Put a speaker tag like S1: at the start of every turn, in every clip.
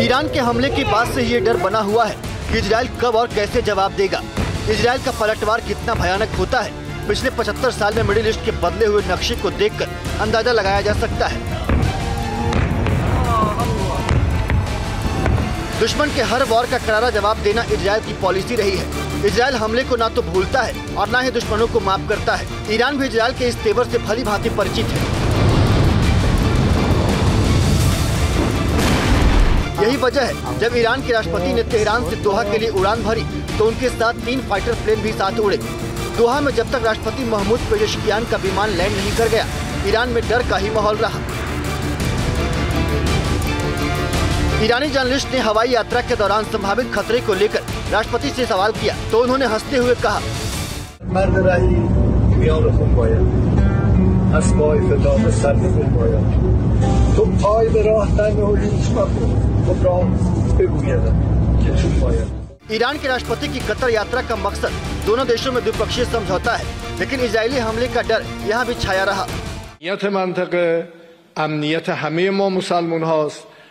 S1: Iran के हमले के बाद से ये डर बना हुआ है कि इजराइल कब और कैसे जवाब देगा। इजराइल का पलटवार कितना भयानक होता है, पिछले 75 साल में मिडिल ईस्ट के बदले हुए नक्शे को देखकर अंदाजा लगाया जा सकता है। दुश्मन के हर वॉर का करारा जवाब देना इजराइल की पॉलिसी रही है। इजराइल हमले को ना तो भूलता है और ना ही दुश्मनों को माफ करता है। ईरान भी इजराइल के इस तेवर से भली भांति परिचित है। यही वजह है जब ईरान के राष्ट्रपति ने तेहरान से दोहा के लिए उड़ान भरी तो उनके साथ 3 फाइटर प्लेन भी साथ उड़े। दोहा में जब तक राष्ट्रपति महमूद पेजेश्कियान का विमान लैंड नहीं कर गया, ईरान में डर का ही माहौल रहा। ईरानी जर्नलिस्ट ने हवाई यात्रा के दौरान संभावित खतरे को लेकर राष्ट्रपति से सवाल किया तो उन्होंने हंसते हुए कहा, ईरान के राष्ट्रपति की कतर यात्रा का मकसद दोनों देशों में द्विपक्षीय समझौता है, लेकिन इजरायली हमले का डर यहाँ भी छाया रहा।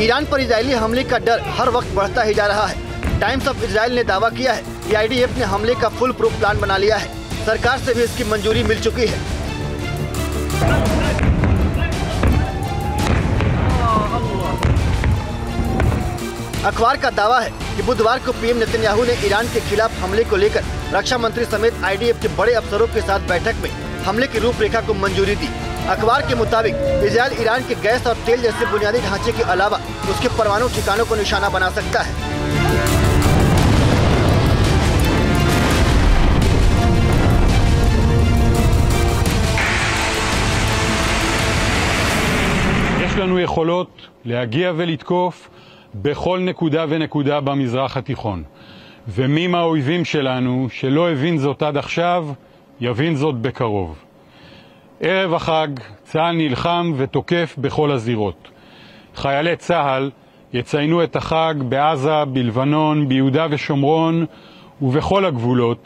S1: ईरान पर इजरायली हमले का डर हर वक्त बढ़ता ही जा रहा है। टाइम्स ऑफ इजराइल ने दावा किया है कि आईडीएफ ने हमले का फुल प्रूफ प्लान बना लिया है। सरकार से भी इसकी मंजूरी मिल चुकी है। अखबार का दावा है कि बुधवार को पीएम नेतन्याहू ने ईरान के खिलाफ हमले को लेकर रक्षा मंत्री समेत आईडीएफ के बड़े अफसरों के साथ बैठक में हमले की रूपरेखा को मंजूरी दी। अखबार के मुताबिक इजराइल ईरान के गैस और तेल जैसे बुनियादी ढांचे के अलावा उसके परमाणु ठिकानों को निशाना बना सकता है।
S2: יש לנו יכולות להגיע ולתקוף בכל נקודה ונקודה במזרח התיכון. ומי מהאויבים שלנו שלא הבין זאת עד עכשיו, יבין זאת בקרוב. ערב החג צה"ל נלחם ותוקף בכל הזירות. חיילי צה"ל יציינו את החג בעזה, בלבנון, ביהודה ושומרון ובכל הגבולות,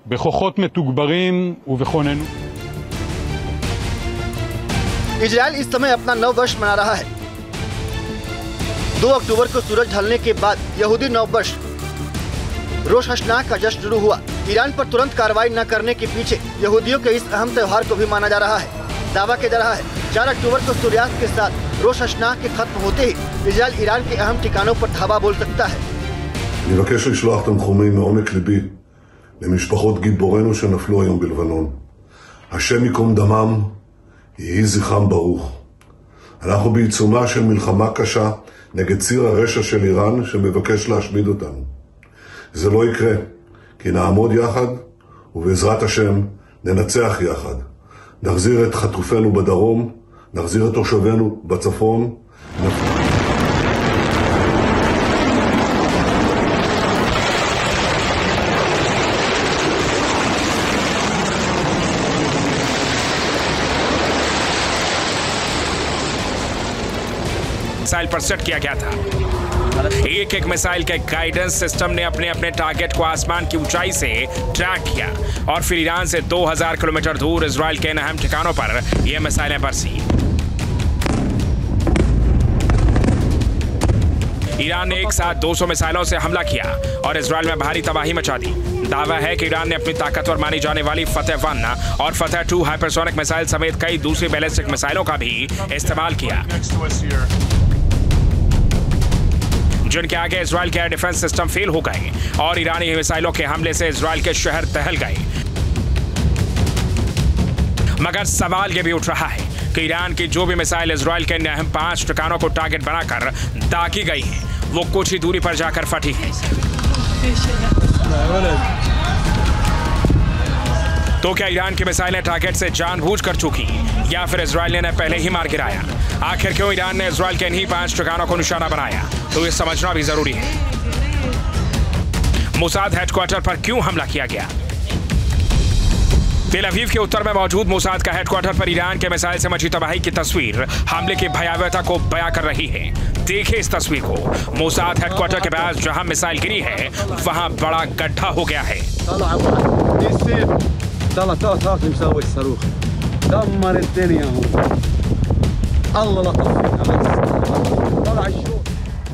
S2: בכוחות מתוגברים ובכוננות.
S1: इजराइल इस समय अपना नव वर्ष मना रहा है। 2 अक्टूबर को सूरज ढलने के बाद यहूदी नव वर्ष रोश हशनाह का जश्न शुरू हुआ। ईरान पर तुरंत कार्रवाई न करने के पीछे यहूदियों के इस अहम त्योहार को भी माना जा रहा है। दावा किया जा रहा है 4 अक्टूबर को सूर्यास्त के साथ रोश हशनाह के खत्म होते ही इजराइल ईरान के अहम ठिकानों पर धावा बोल सकता है।
S3: אני מבקש לשלוח תנחומים מעומק ליבי למשפחות גיבורינו שנפלו היום בלבנון. השם ייקום דמם, יהי זכרם ברוך. אנחנו בעיצומה של מלחמה קשה נגד ציר הרשע של איראן שמבקש להשמיד אותנו. זה לא יקרה, כי נעמוד יחד ובעזרת השם ננצח יחד. נחזיר את חטופינו בדרום, נחזיר את תושבינו בצפון.
S4: मिसाइल पर सेट किया गया था। एक मिसाइल के गाइडेंस सिस्टम ने अपने अपने टारगेट को आसमान की ऊंचाई से ट्रैक किया और फिर ईरान से 2000 किलोमीटर दूर इजराइल के अहम ठिकानों पर ये मिसाइलें बरसी। ईरान ने एक साथ 200 मिसाइलों से हमला किया और इजराइल में भारी तबाही मचा दी। दावा है कि ईरान ने अपनी ताकतवर मानी जाने वाली फतेह 1 और फतेह 2 हाइपरसोनिक मिसाइल समेत कई दूसरी बैलिस्टिक मिसाइलों का भी इस्तेमाल किया, जिनके आगे इजराइल के एयर डिफेंस सिस्टम फेल हो गए और ईरानी मिसाइलों के हमले से इजराइल के शहर दहल गए। मगर सवाल यह भी उठ रहा है कि ईरान की जो भी मिसाइल इजराइल के अहम 5 ठिकानों को टारगेट बनाकर दागी गई है, वो कुछ ही दूरी पर जाकर फटी है। तो क्या ईरान की मिसाइलें टारगेट से जानबूझकर चूकी या फिर इजराइल ने पहले ही मार गिराया? आखिर क्यों ईरान ने इजराइल के इन्हीं 5 ठिकानों को निशाना बनाया, तो ये समझना भी जरूरी है। मोसाद हेडक्वार्टर पर क्यों हमला किया गया? तेल अवीव के उत्तर में मौजूद मोसाद का हेडक्वार्टर पर ईरान के मिसाइल से मची तबाही की तस्वीर हमले की भयावहता को बयां कर रही है। देखिए इस तस्वीर को। मोसाद हेडक्वार्टर के पास जहां मिसाइल गिरी है वहां बड़ा गड्ढा हो गया है।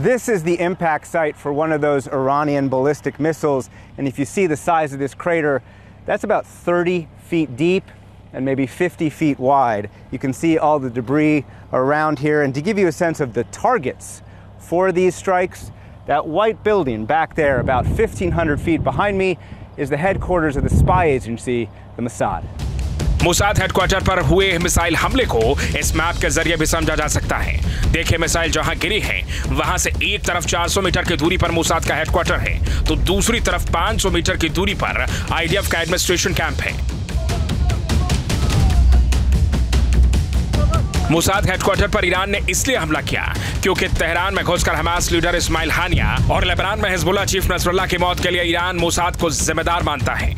S5: This is the impact site for one of those Iranian ballistic missiles, and if you see the size of this crater, that's about 30 feet deep and maybe 50 feet wide. You can see all the debris around here, and to give you a sense of the targets for these strikes, that white building back there about 1,500 feet behind me is the headquarters of the spy agency, the Mossad.
S4: Mossad headquarter पर हुए missile हमले को इस map के जरिए भी समझा जा सकता है। देखिए मिसाइल जहां गिरी है वहां से एक तरफ 400 मीटर की दूरी पर मोसाद का हेडक्वार्टर है, तो दूसरी तरफ 500 मीटर की दूरी पर आईडीएफ का एडमिनिस्ट्रेशन कैंप है। मोसाद हेडक्वार्टर पर ईरान ने इसलिए हमला किया क्योंकि तेहरान में घुसकर हमास लीडर इस्माइल हानिया और लेबनान में हिजबुल्लाह चीफ नसरुल्लाह की मौत के लिए ईरान मोसाद को जिम्मेदार मानता है।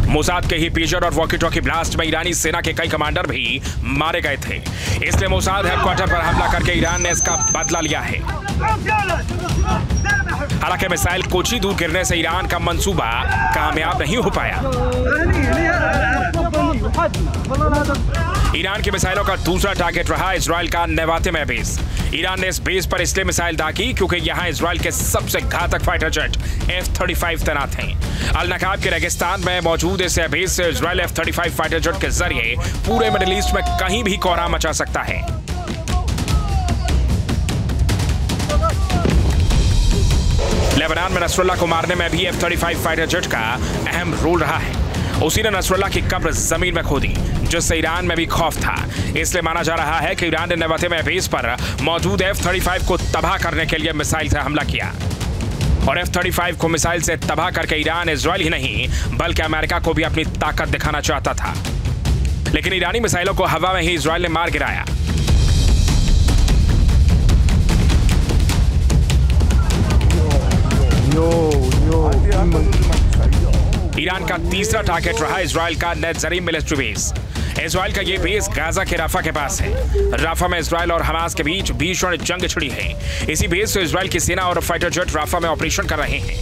S4: मोसाद के ही पेजर और वॉकी टॉकी ब्लास्ट में ईरानी सेना के कई कमांडर भी मारे गए थे, इसलिए मोसाद हेडक्वार्टर पर हमला करके ईरान ने इसका बदला लिया है। हालांकि मिसाइल कुछ ही दूर गिरने से ईरान का मंसूबा कामयाब नहीं हो पाया। ईरान की मिसाइलों का दूसरा टारगेट रहा इजराइल का नेवातिम बेस। ईरान ने इस बेस पर इसलिए मिसाइल दागी क्योंकि यहां इजराइल के सबसे घातक फाइटर जेट F-35 तैनात हैं। अल नकाब के रेगिस्तान में मौजूद इस बेस से इजराइल F-35 फाइटर जेट के जरिए पूरे मिडिल ईस्ट में कहीं भी कोहराम मचा सकता है। लेबनान में नसरुल्लाह को मारने में भी F-35 फाइटर जेट का अहम रोल रहा है। उसी ने नसरुल्लाह की कब्र जमीन में खोदी, जिससे ईरान में भी खौफ था। इसलिए माना जा रहा है कि ईरान ने नेवातिम बेस पर मौजूद F-35 को तबाह करने के लिए मिसाइल से हमला किया, और F-35 को मिसाइल से तबाह करके ईरान इजराइल ही नहीं बल्कि अमेरिका को भी अपनी ताकत दिखाना चाहता था। लेकिन ईरानी मिसाइलों को हवा में ही इजराइल ने मार गिराया। ईरान का तीसरा टारगेट रहा इजराइल का नेत्जरीम मिलिट्री बेस। इजराइल का ये बेस गाजा के राफा के पास है। राफा में इजराइल और हमास के बीच भीषण जंग छिड़ी है। इसी बेस से इजराइल की सेना और फाइटर जेट राफा में ऑपरेशन कर रहे हैं।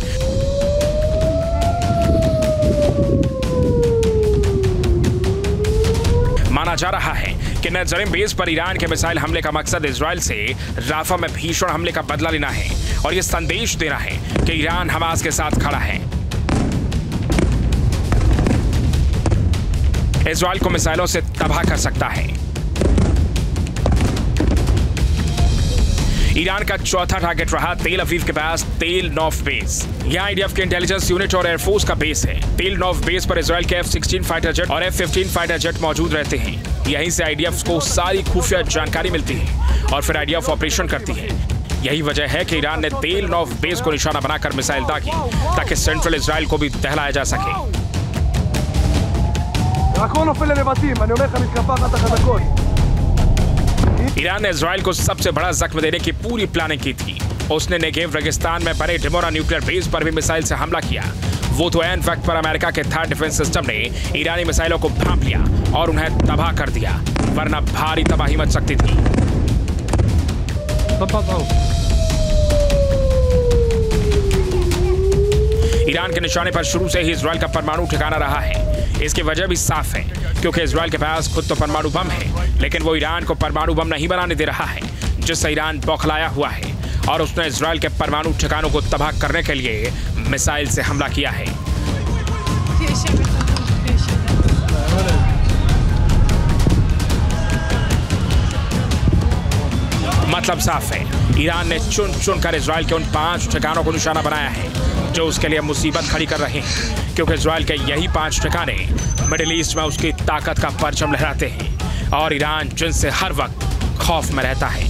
S4: माना जा रहा है कि नेत्जरीम बेस पर ईरान के मिसाइल हमले का मकसद इजराइल से राफा में भीषण हमले का बदला लेना है और यह संदेश देना है कि ईरान हमास के साथ खड़ा है। इजराइल को मिसाइलों से तबाह कर सकता है। ईरान का चौथा टारगेट रहा तेल अवीव के पास तेल नौफ बेस। यहां आईडीएफ के इंटेलिजेंस यूनिट और एयरफोर्स का बेस है। तेल नौफ बेस पर इजराइल के F-16 फाइटर जेट और F-15 फाइटर जेट मौजूद रहते हैं। यहीं से आईडीएफ को सारी खुफिया जानकारी मिलती है और फिर आईडीएफ ऑपरेशन करती है। यही वजह है कि ईरान ने तेल नौफ बेस को निशाना बनाकर मिसाइल दागी ताकि सेंट्रल इजराइल को भी दहलाया जा सके। ईरान ने इजराइल को सबसे बड़ा जख्म देने की पूरी प्लानिंग की थी। उसने नेगेव रेगिस्तान में बने डिमोरा न्यूक्लियर बेस पर भी मिसाइल से हमला किया। वो तो ऐन वक्त पर अमेरिका के थर्ड डिफेंस सिस्टम ने ईरानी मिसाइलों को भांप लिया और उन्हें तबाह कर दिया, वरना भारी तबाही मच सकती थी। ईरान के निशाने पर शुरू से ही इजराइल का परमाणु ठिकाना रहा है। इसकी वजह भी साफ है क्योंकि इजराइल के पास खुद तो परमाणु बम है, लेकिन वो ईरान को परमाणु बम नहीं बनाने दे रहा है, जिससे ईरान बौखलाया हुआ है और उसने इजराइल के परमाणु ठिकानों को तबाह करने के लिए मिसाइल से हमला किया है। मतलब साफ है, ईरान ने चुन चुन कर इजराइल के उन 5 ठिकानों को निशाना बनाया है जो उसके लिए मुसीबत खड़ी कर रहे हैं, क्योंकि इजराइल के यही 5 ठिकाने मिडिल ईस्ट में उसकी ताकत का परचम लहराते हैं और ईरान जिनसे हर वक्त खौफ में रहता है।